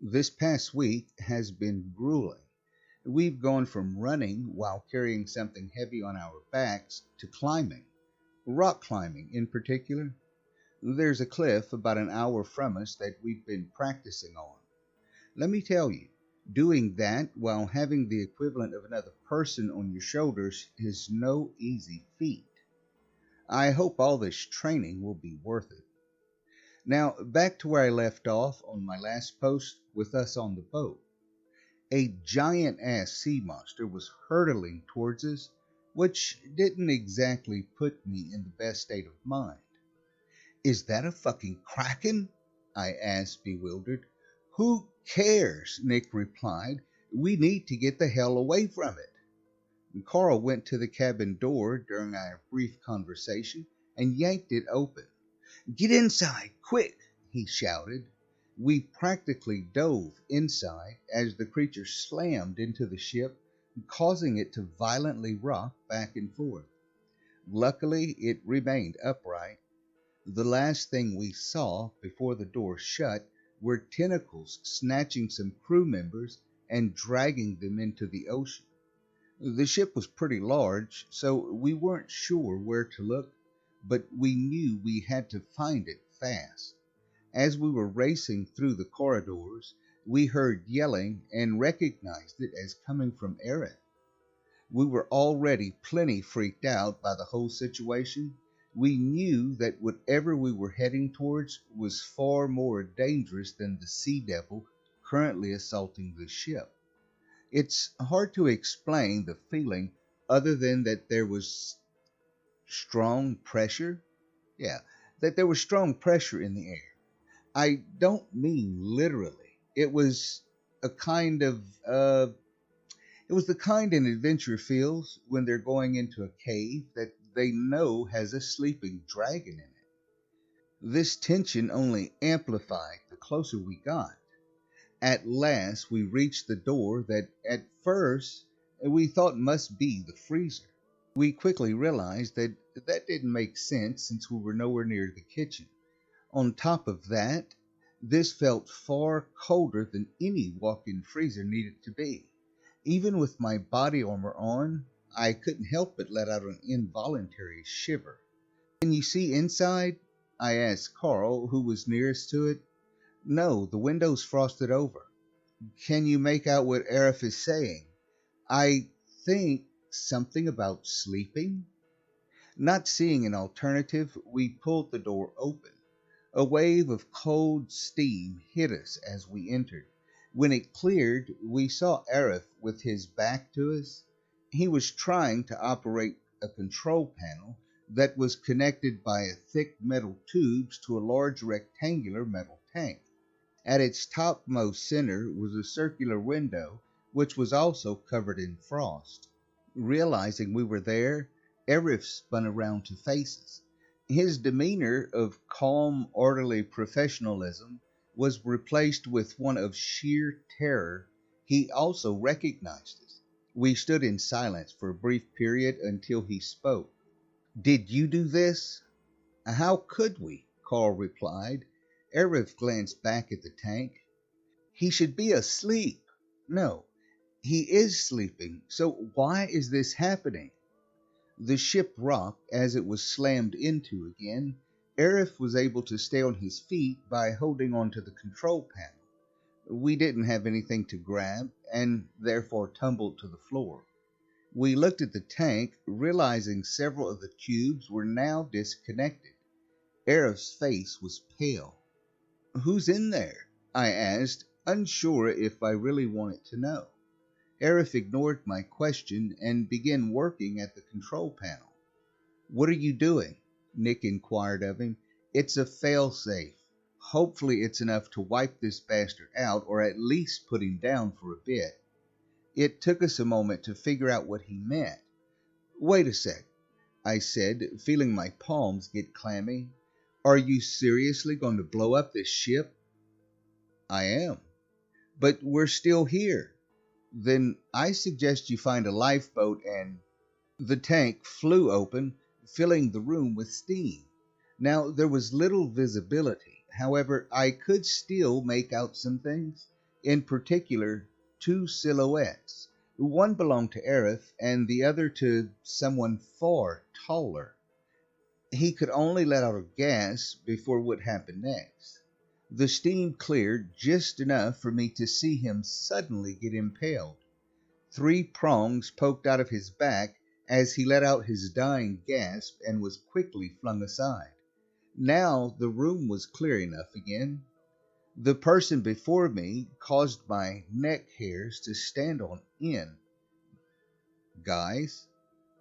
This past week has been grueling. We've gone from running while carrying something heavy on our backs to climbing, rock climbing in particular. There's a cliff about an hour from us that we've been practicing on. Let me tell you, doing that while having the equivalent of another person on your shoulders is no easy feat. I hope all this training will be worth it. Now, back to where I left off on my last post with us on the boat. A giant ass sea monster was hurtling towards us, which didn't exactly put me in the best state of mind. Is that a fucking Kraken? I asked, bewildered. Who cares? Nick replied. We need to get the hell away from it. And Carl went to the cabin door during our brief conversation and yanked it open. Get inside, quick, he shouted. We practically dove inside as the creature slammed into the ship, causing it to violently rock back and forth. Luckily, it remained upright. The last thing we saw before the door shut were tentacles snatching some crew members and dragging them into the ocean. The ship was pretty large, so we weren't sure where to look, but we knew we had to find it fast. As we were racing through the corridors, we heard yelling and recognized it as coming from Eric. We were already plenty freaked out by the whole situation. We knew that whatever we were heading towards was far more dangerous than the sea devil currently assaulting the ship. It's hard to explain the feeling other than that there was strong pressure. Yeah, that there was strong pressure in the air. I don't mean literally. A kind of, it was the kind an adventurer feels when they're going into a cave that they know has a sleeping dragon in it. This tension only amplified the closer we got. At last, we reached the door that at first we thought must be the freezer. We quickly realized that that didn't make sense since we were nowhere near the kitchen. On top of that, this felt far colder than any walk-in freezer needed to be. Even with my body armor on, I couldn't help but let out an involuntary shiver. Can you see inside? I asked Carl, who was nearest to it. No, the window's frosted over. Can you make out what Arif is saying? I think something about sleeping? Not seeing an alternative, we pulled the door open. A wave of cold steam hit us as we entered. When it cleared, we saw Arif with his back to us. He was trying to operate a control panel that was connected by thick metal tubes to a large rectangular metal tank. At its topmost center was a circular window, which was also covered in frost. Realizing we were there, Arif spun around to face us. His demeanor of calm, orderly professionalism was replaced with one of sheer terror. He also recognized us. We stood in silence for a brief period until he spoke. Did you do this? How could we? Carl replied. Arif glanced back at the tank. He should be asleep. No, he is sleeping, so why is this happening? The ship rocked as it was slammed into again. Arif was able to stay on his feet by holding onto the control panel. We didn't have anything to grab and therefore tumbled to the floor. We looked at the tank, realizing several of the tubes were now disconnected. Arif's face was pale. Who's in there? I asked, unsure if I really wanted to know. Arif ignored my question and began working at the control panel. What are you doing? Nick inquired of him. It's a failsafe. Hopefully it's enough to wipe this bastard out or at least put him down for a bit. It took us a moment to figure out what he meant. Wait a sec, I said, feeling my palms get clammy. Are you seriously going to blow up this ship? I am. But we're still here. Then I suggest you find a lifeboat and... The tank flew open, filling the room with steam. Now, there was little visibility. However, I could still make out some things. in particular, two silhouettes. One belonged to Aerith, and the other to someone far taller. He could only let out a gasp before what happened next. The steam cleared just enough for me to see him suddenly get impaled. Three prongs poked out of his back as he let out his dying gasp and was quickly flung aside. Now the room was clear enough again. The person before me caused my neck hairs to stand on end. "Guys?"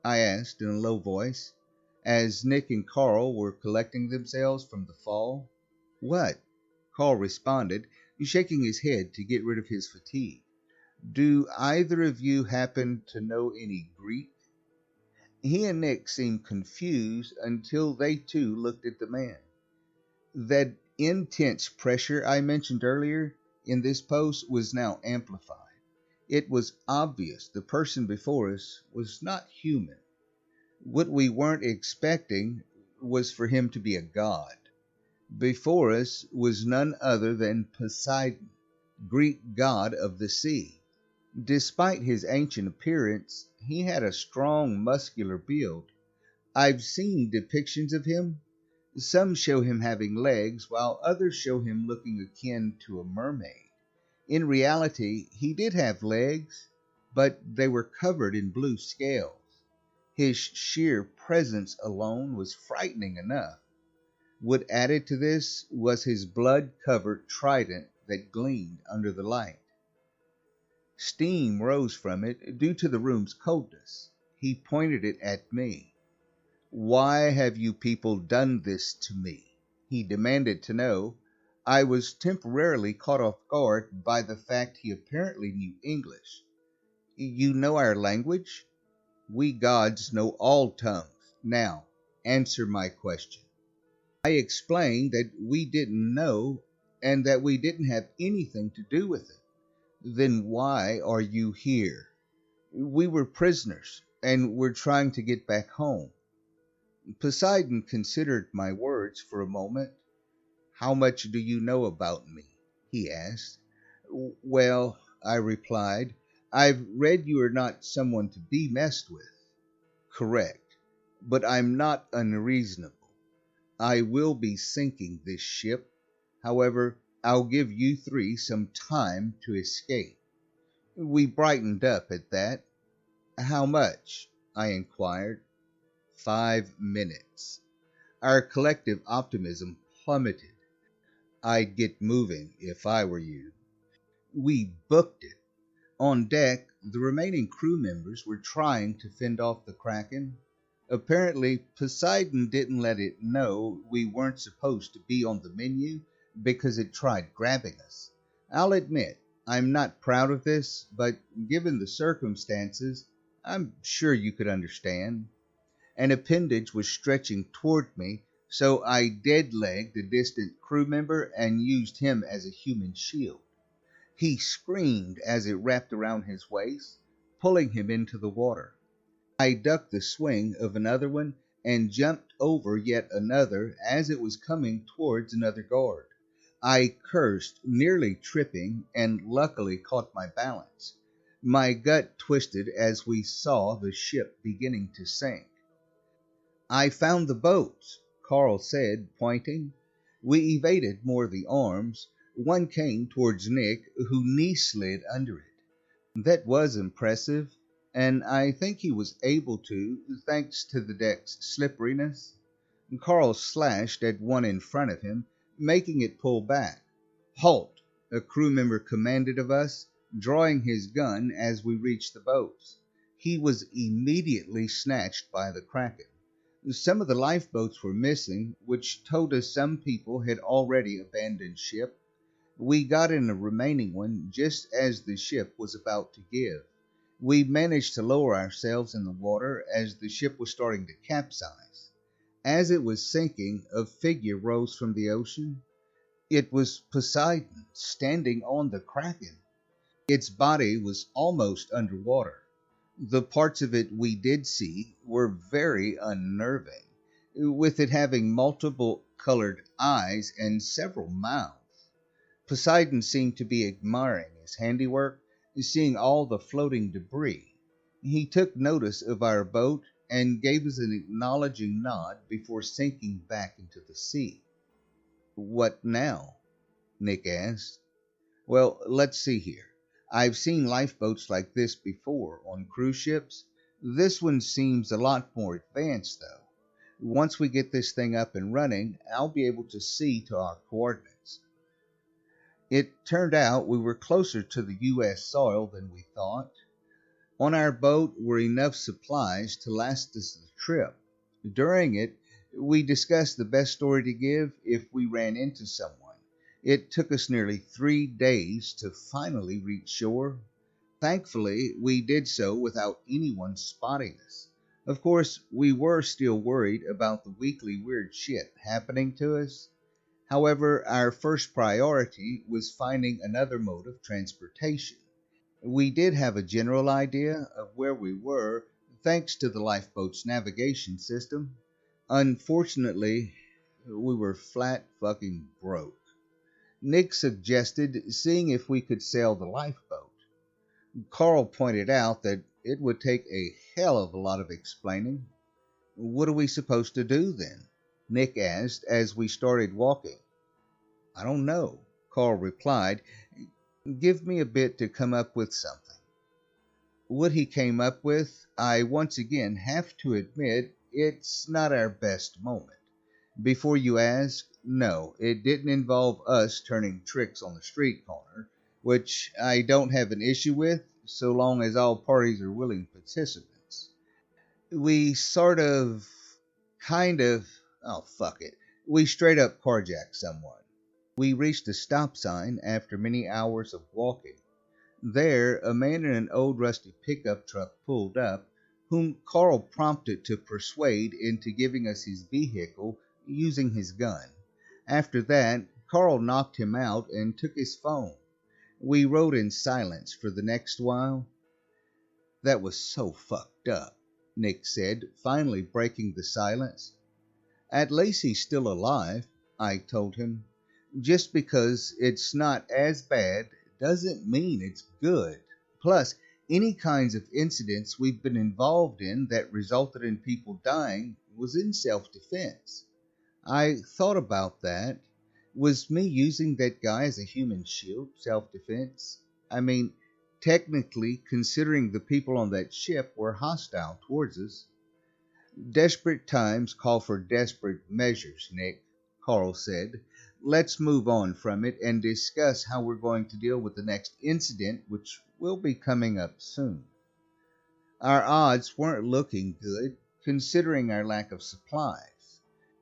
I asked in a low voice, as Nick and Carl were collecting themselves from the fall. "What?" Carl responded, shaking his head to get rid of his fatigue. "Do either of you happen to know any Greek?" He and Nick seemed confused until they too looked at the man. That intense pressure I mentioned earlier in this post was now amplified. It was obvious the person before us was not human. What we weren't expecting was for him to be a god. Before us was none other than Poseidon, Greek god of the sea. Despite his ancient appearance, he had a strong, muscular build. I've seen depictions of him. Some show him having legs, while others show him looking akin to a mermaid. In reality, he did have legs, but they were covered in blue scales. His sheer presence alone was frightening enough. What added to this was his blood-covered trident that gleamed under the light. Steam rose from it due to the room's coldness. He pointed it at me. "Why have you people done this to me?" he demanded to know. I was temporarily caught off guard by the fact he apparently knew English. "You know our language?" "We gods know all tongues. Now, answer my question." I explained that we didn't know and that we didn't have anything to do with it. "Then why are you here?" "We were prisoners, and we're trying to get back home." Poseidon considered my words for a moment. "How much do you know about me?" he asked. "Well," I replied, "I've read you are not someone to be messed with." "Correct, but I'm not unreasonable. I will be sinking this ship. However, I'll give you three some time to escape." We brightened up at that. "How much?" I inquired. 5 minutes. Our collective optimism plummeted. I'd get moving if I were you. We booked it. On deck, the remaining crew members were trying to fend off the Kraken. Apparently, Poseidon didn't let it know we weren't supposed to be on the menu because it tried grabbing us. I'll admit, I'm not proud of this, but given the circumstances, I'm sure you could understand. An appendage was stretching toward me, so I dead-legged a distant crew member and used him as a human shield. He screamed as it wrapped around his waist, pulling him into the water. I ducked the swing of another one and jumped over yet another as it was coming towards another guard. I cursed, nearly tripping, and luckily caught my balance. My gut twisted as we saw the ship beginning to sink. "I found the boats," Carl said, pointing. We evaded more of the arms. One came towards Nick, who knee-slid under it. That was impressive, and I think he was able to, thanks to the deck's slipperiness. Carl slashed at one in front of him, making it pull back. "Halt!" a crew member commanded of us, drawing his gun as we reached the boats. He was immediately snatched by the Kraken. Some of the lifeboats were missing, which told us some people had already abandoned ship. We got in the remaining one just as the ship was about to give. We managed to lower ourselves in the water as the ship was starting to capsize. As it was sinking, a figure rose from the ocean. It was Poseidon, standing on the Kraken. Its body was almost underwater. The parts of it we did see were very unnerving, with it having multiple colored eyes and several mouths. Poseidon seemed to be admiring his handiwork, seeing all the floating debris. He took notice of our boat and gave us an acknowledging nod before sinking back into the sea. "What now?" Nick asked. "Well, let's see here. I've seen lifeboats like this before on cruise ships. This one seems a lot more advanced, though. Once we get this thing up and running, I'll be able to see to our coordinates." It turned out we were closer to the U.S. soil than we thought. On our boat were enough supplies to last us the trip. During it, we discussed the best story to give if we ran into someone. It took us nearly 3 days to finally reach shore. Thankfully, we did so without anyone spotting us. Of course, we were still worried about the weekly weird shit happening to us. However, our first priority was finding another mode of transportation. We did have a general idea of where we were thanks to the lifeboat's navigation system. Unfortunately, we were flat fucking broke. Nick suggested seeing if we could sail the lifeboat. Carl pointed out that it would take a hell of a lot of explaining. "What are we supposed to do then?" Nick asked as we started walking. "I don't know," Carl replied. "Give me a bit to come up with something." What he came up with, I once again have to admit, it's not our best moment. Before you ask, no, it didn't involve us turning tricks on the street corner, which I don't have an issue with so long as all parties are willing participants. We fuck it. We straight up carjacked someone. We reached a stop sign after many hours of walking. There, a man in an old rusty pickup truck pulled up, whom Carl prompted to persuade into giving us his vehicle using his gun. After that, Carl knocked him out and took his phone. We rode in silence for the next while. "That was so fucked up," Nick said, finally breaking the silence. "At least he's still alive," I told him. "Just because it's not as bad doesn't mean it's good. Plus, any kinds of incidents we've been involved in that resulted in people dying was in self-defense." I thought about that. Was me using that guy as a human shield self-defense? I mean, technically, considering the people on that ship were hostile towards us. "Desperate times call for desperate measures, Nick," Carl said. "Let's move on from it and discuss how we're going to deal with the next incident, which will be coming up soon." Our odds weren't looking good, considering our lack of supplies.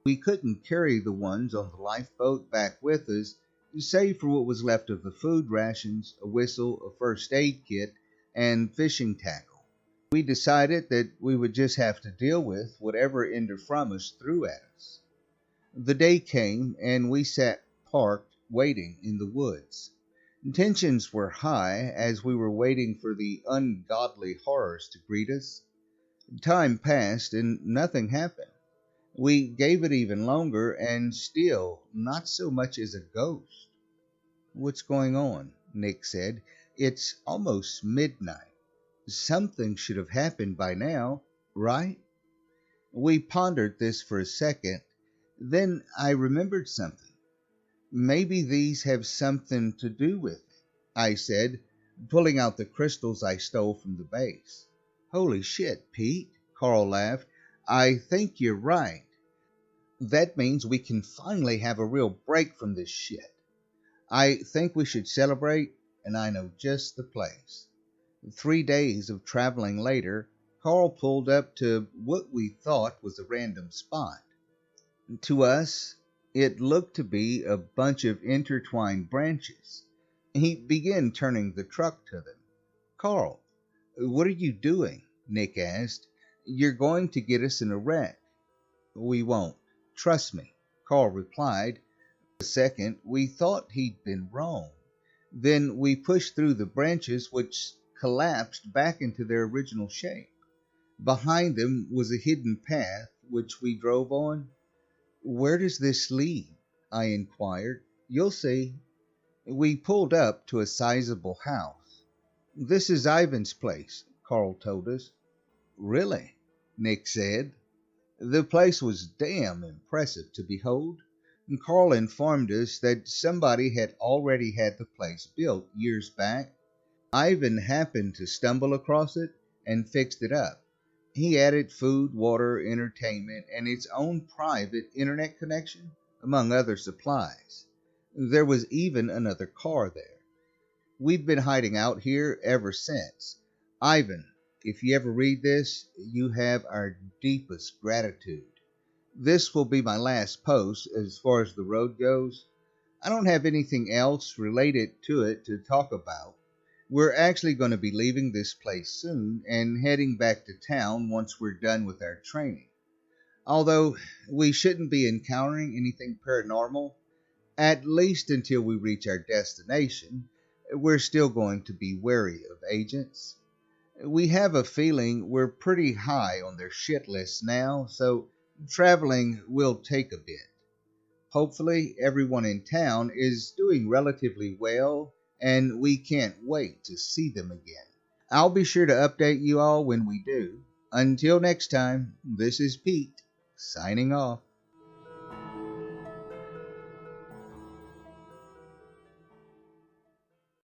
We couldn't carry the ones on the lifeboat back with us, save for what was left of the food rations, a whistle, a first aid kit, and fishing tackle. We decided that we would just have to deal with whatever Interframus threw at us. The day came, and we sat parked, waiting in the woods. Tensions were high as we were waiting for the ungodly horrors to greet us. Time passed, and nothing happened. We gave it even longer, and still not so much as a ghost. "What's going on?" Nick said. "It's almost midnight. Something should have happened by now, right?" We pondered this for a second. Then I remembered something. "Maybe these have something to do with it," I said, pulling out the crystals I stole from the base. "Holy shit, Pete," Carl laughed. "I think you're right. That means we can finally have a real break from this shit. I think we should celebrate, and I know just the place." 3 days of traveling later, Carl pulled up to what we thought was a random spot. To us, it looked to be a bunch of intertwined branches. He began turning the truck to them. "Carl, what are you doing?" Nick asked. "You're going to get us in a wreck." "We won't. Trust me," Carl replied. For a second, we thought he'd been wrong. Then we pushed through the branches, which collapsed back into their original shape. Behind them was a hidden path, which we drove on. "Where does this lead?" I inquired. "You'll see." We pulled up to a sizable house. "This is Ivan's place," Carl told us. "Really?" Nick said. The place was damn impressive to behold, and Carl informed us that somebody had already had the place built years back. Ivan happened to stumble across it and fixed it up. He added food, water, entertainment, and its own private internet connection, among other supplies. There was even another car there. We've been hiding out here ever since. Ivan, if you ever read this, you have our deepest gratitude. This will be my last post as far as the road goes. I don't have anything else related to it to talk about. We're actually going to be leaving this place soon and heading back to town once we're done with our training. Although we shouldn't be encountering anything paranormal, at least until we reach our destination, we're still going to be wary of agents. We have a feeling we're pretty high on their shit list now, so traveling will take a bit. Hopefully, everyone in town is doing relatively well, and we can't wait to see them again. I'll be sure to update you all when we do. Until next time, this is Pete, signing off.